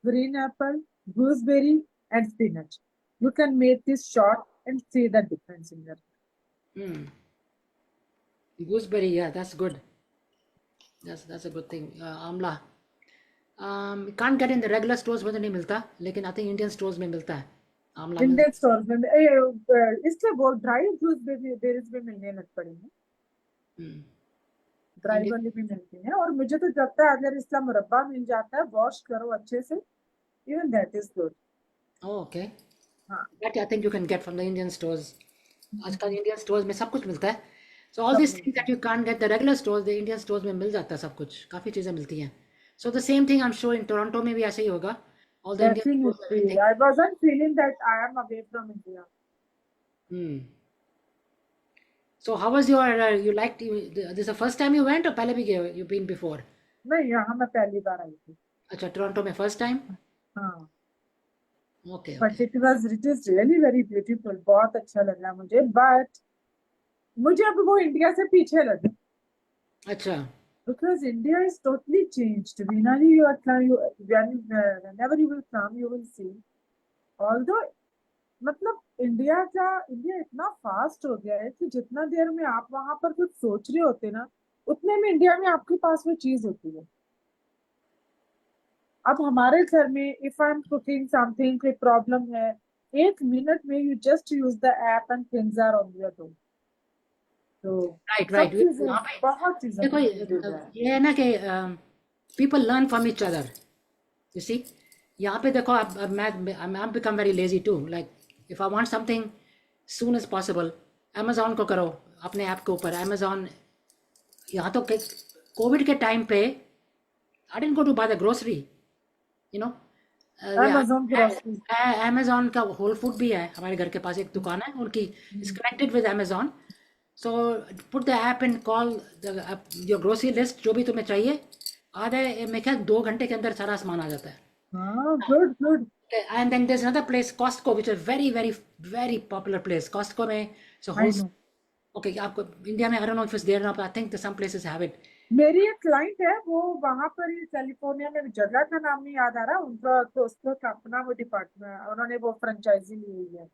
green Apple, gooseberry and spinach. You can make this shot and see the difference in your gooseberry, yeah, that's good, that's a good thing. आंवला can't get in the regular stores में तो नहीं मिलता, लेकिन I think Indian stores में मिलता है आंवला। इंडियन स्टोर्स में इसलिए वो ड्राई जूस बेरीज भी मिलने लग पड़ी है, ड्राई वाली भी मिलती है। और मुझे तो लगता है अगर इसका मुरब्बा मिल जाता है, वॉश करो अच्छे से, even that is good. Oh, okay. That I think you can get from the Indian stores. आजकल Indian stores में सब कुछ मिलता है, so all these things that you can't get the regular stores, the Indian stores में मिल जाता है सब कुछ, काफी चीजें मिलती हैं। So the same thing I'm sure in Toronto में भी ऐसे ही होगा। All the Indian stores, I wasn't feeling that I am away from India. So how was your, you liked, this is the first time you went or पहले भी गए, you've been before? नहीं, यहाँ मैं पहली बार आई थी। अच्छा, टोरंटो में first time? हाँ, Okay, but okay. It is really very beautiful, बहुत अच्छा लगा मुझे। बट मुझे अब वो इंडिया से पीछे लगे, अच्छा, because India is totally changed. Vinali, whenever you will come, you will see. Although, मतलब इंडिया इतना फास्ट हो गया है कि जितना देर में आप वहां पर कुछ सोच रहे होते ना, उतने में इंडिया में आपके पास वो चीज होती है। अब हमारे घर में if I am cooking something, कोई प्रॉब्लम है, 1 मिनट में you just use the app and things are on your door. तो right, सब right. चीजें, यहाँ पे बहुत चीजें देखो जुड़ रहा है। ये है ना कि people learn from each other. You see, यहाँ पे देखो अब मैं become very lazy too. Like if I want something soon as possible, Amazon को करो अपने ऐप के ऊपर। Amazon यहाँ तो कोविड के टाइम पे I didn't go to buy the grocery, you know. Amazon grocery. Amazon का होल फूड भी है हमारे घर के पास, एक दुकान है उनकी, is connected with Amazon. So put the app and call your grocery list, जो भी तुम्हें चाहिए, आधे मैं क्या 2 घंटे के अंदर सारा सामान आ जाता है. हाँ, good, good. And then there's another place, Costco, which is very very very popular place. Costco में so I know. okay, आपको इंडिया में I don't know if it's there or not, but I think that some places have it. मेरी एक client है, वो वहां पर ही California में, जगह का नाम नहीं याद आ रहा उनका, तो उसका अपना वो डिपार्टमेंट, उन्होंने वो फ्रेंचाइजी ली हुई है।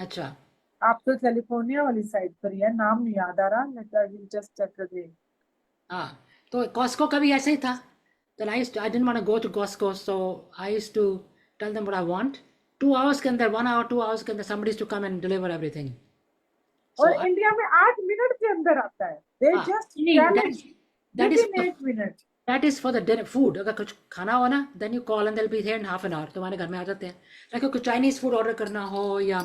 अच्छा, आप तो कैलिफोर्निया वाली साइड पर ही है, नाम नहीं याद आ रहा, जस्ट चेक अगेन। हाँ, तो कॉस्को का भी ऐसे ही था. Then I didn't want to go to Costco, so I used to tell them what I want. 2 hours के अंदर, 1 hour, 2 hours के अंदर somebody used to come and deliver everything. और So इंडिया में 8 मिनट के अंदर आता है, दे हाँ, जस्ट नहीं, challenge that is with in 8 minute. that is for the dinner food. अगर कुछ खाना हो ना, then you call and they'll be here in half an hour. तुम्हारे घर में आ जाते हैं. Like कुछ Chinese food order करना हो या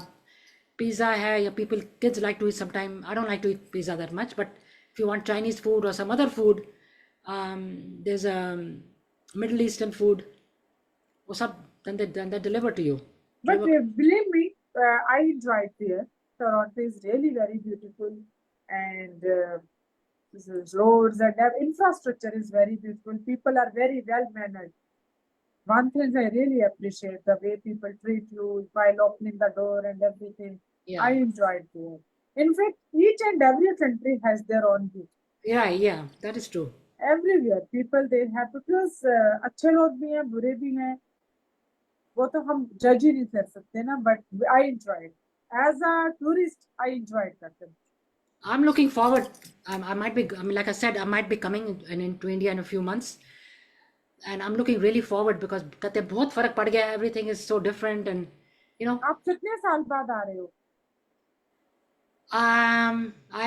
pizza है, या kids like to eat sometime. I don't like to eat pizza that much, but if you want Chinese food or some other food, there's Middle Eastern food. वो सब then they deliver to you. But believe me, I enjoyed there. Toronto is really very beautiful, and roads and infrastructure is very beautiful. People are very well mannered. One thing I really appreciate, the way people treat you while opening the door and everything. Yeah. I enjoyed there. In fact, each and every country has their own beauty. Yeah, that is true. Everywhere, people they have, because अच्छे लोग भी हैं, बुरे भी हैं, वो तो हम जज ही नहीं कर सकते ना. But I enjoyed. As a tourist, I enjoyed that country. I'm looking forward. I might be, I mean, like I said, I might be coming into India in a few months, and I'm looking really forward because कहते हैं बहुत फर्क पड़ गया है. Everything is so different, and you know. आप कितने साल बाद आ रहे हो?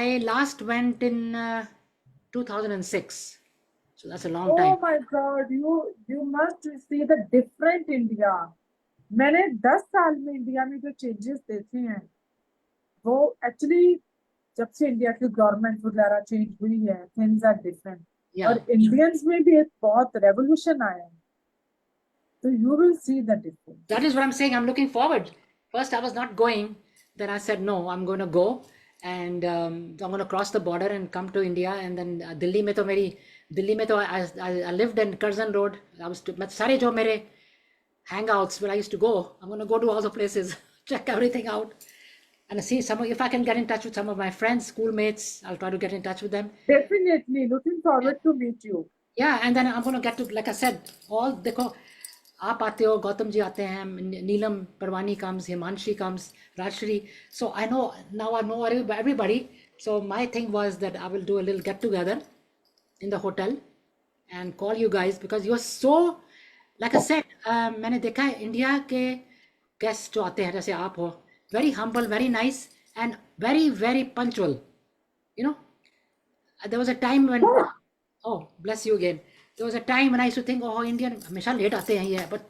I last went in 2006, so that's a long time. Oh my God, you must see the different India. मैंने 10 साल में इंडिया में जो चेंजेस देखे हैं, वो एक्चुअली जब से इंडिया की गवर्नमेंट वगैरह चेंज हुई है, थिंग्स आर डिफरेंट. Yeah. और इंडियंस में भी एक बहुत रेवोल्यूशन आया है, तो you will see the difference. That is what I'm saying. I'm looking forward. First, I was not going. Then I said, no, I'm going to go. And I'm going to cross the border and come to India. And then Delhi में तो I lived in Curzon Road. मैं सारे जो मेरे hangouts where I used to go, I'm going to go to all the places, check everything out, and see if I can get in touch with some of my friends, schoolmates. I'll try to get in touch with them. Definitely looking forward to meet you. Yeah, and then I'm going to get to, like I said, all देखो आप आते हो, गौतम जी आते हैं, नीलम Parwani comes, Himanshi comes, Rajshri. So I know everybody. So my thing was that I will do a little get together in the hotel and call you guys because you're so, like I said, मैंने देखा है India के guest जो आते हैं जैसे आप हो, very humble, very nice, and very very punctual. You know, there was a time when, oh bless you again. There was a time when I used to think, oh, Indian हमेशा late आते हैं ये, but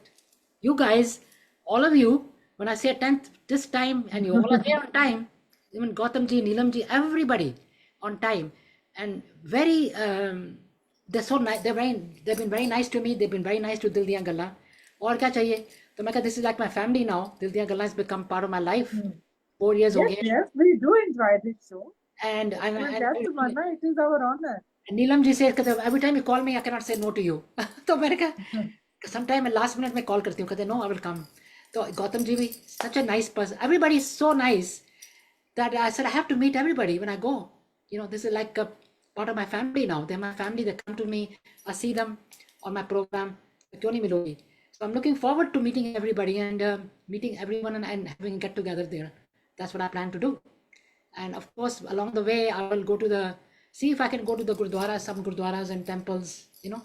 you guys, all of you, when I say 10th this time, and you all are there on time, even Gautam ji, Neelam ji, everybody on time, and very, they're so nice. They've been very nice to me. They've been very nice to Dil Diyan Gallan. और क्या चाहिए? तो मैं कहता, this is like my family now. Dil Diyan Gallan has become part of my life. 4 years हो Yes, गए. yes, we do enjoy this show. And Well, that's Tamanna, it is our honor. Neelam ji said, every time you call me, I cannot say no to you. तो मैंने कहा, sometime last minute में call करती हूँ, कहते no, I will come. तो गौतम जी भी such a nice person. Everybody is so nice that I said I have to meet everybody when I go. You know, this is like a part of my family now. They're my family. They come to me. I see them on my program. क्यों नहीं मिलोगी? So I'm looking forward to meeting everybody and meeting everyone and having a get together there. That's what I plan to do. And of course, along the way, I will go to see if I can go to the gurdwaras, some gurdwaras and temples, you know.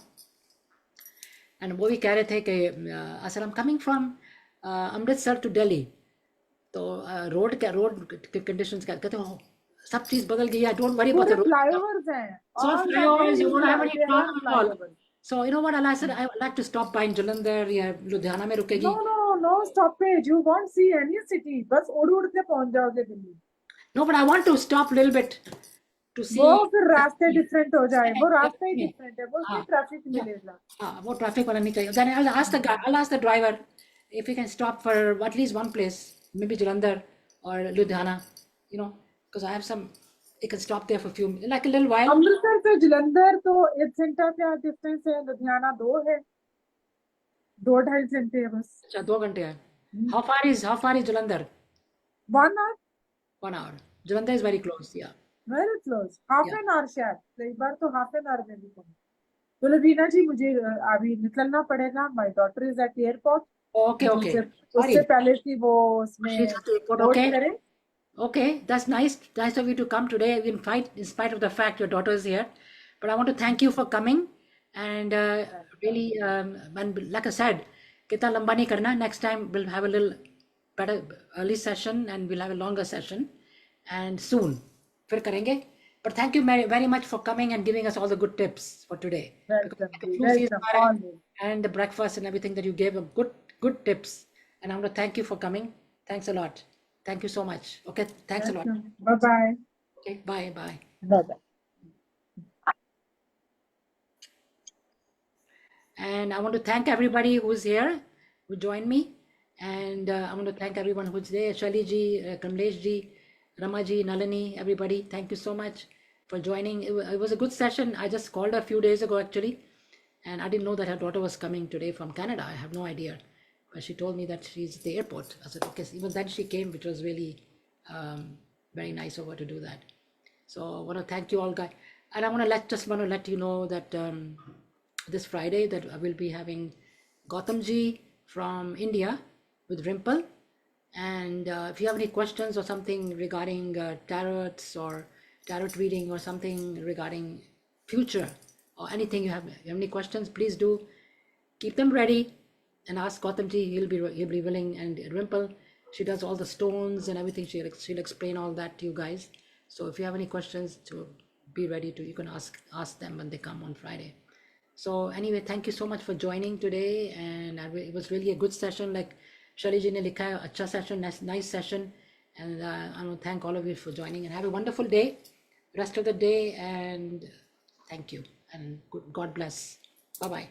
And वो भी कह रहे थे कि I said I'm coming from Amritsar to Delhi. तो road के conditions क्या कहते हो, सब चीज बदल गई है. Don't worry about the पूरे road. flyovers हैं. So All the flyovers, you days won't have any there are problem at all. flyovers. So you know what, I said I would like to stop by in Jalandhar या लुधियाना में रुकेगी. No stoppage. You won't see any city. बस उड़ के पहुंच जाओगे Delhi. No, but I want to stop a little bit to see. वो फिर रास्ते different हो जाए. वो रास्ते ही different है. वो उसमें traffic मिलेगा. वो traffic वाला नहीं चाहिए. Then I'll ask the driver if he can stop for at least one place, maybe Jalandhar or Ludhiana, you know, because I have some. He can stop there for a few, like a little while. Amritsar से जलंधर तो 1 घंटा क्या distance है. लुधियाना 2 है. 2-2.5 घंटे है बस. अच्छा 2 घंटे है. How far is Jalandhar? 1 hour. 1 hour. Jalandhar is very close. Yeah. Very close. Half an hour शायद. एक बार तो half an hour में भी पहुंचे. तो लवीना जी मुझे अभी निकलना पड़ेगा. My daughter is at the airport. Okay. उससे पहले थी वो उसमें. She's at the airport. Okay. Okay, that's nice of you to come today. In spite of the fact your daughter is here, but I want to thank you for coming and really, and like I said, कितना लंबा नहीं करना. Next time we'll have a little better early session and we'll have a longer session and soon फिर करेंगे. But thank you very much for coming and giving us all the good tips for today. And the breakfast and everything that you gave, good tips. And I want to thank you for coming. Thanks a lot. Thank you so much. Okay, thanks a lot. Bye-bye. Okay, bye. Bye-bye. And I want to thank everybody who's here, who joined me. And I want to thank everyone who's there. Shali ji, Kamlesh ji, Rama ji, Nalini, everybody. Thank you so much for joining. It was a good session. I just called her a few days ago, actually. And I didn't know that her daughter was coming today from Canada. I have no idea. But she told me that she's at the airport. I said, okay. Even then she came, which was really very nice of her to do that. So I want to thank you all, guys. And I want to let you know that this Friday that I will be having Gautam ji from India with Rimple. And if you have any questions or something regarding tarots or tarot reading or something regarding future or anything you have any questions, please do keep them ready. And ask Gautam ji, he'll be willing. And Rimple, she does all the stones and everything. She'll explain all that to you guys. So if you have any questions, to be ready to, you can ask them when they come on Friday. So anyway, thank you so much for joining today. And it was really a good session. Like Shali ji ne likha hai, acha session, nice session. And I want to thank all of you for joining and have a wonderful day, rest of the day. And thank you and God bless. Bye-bye.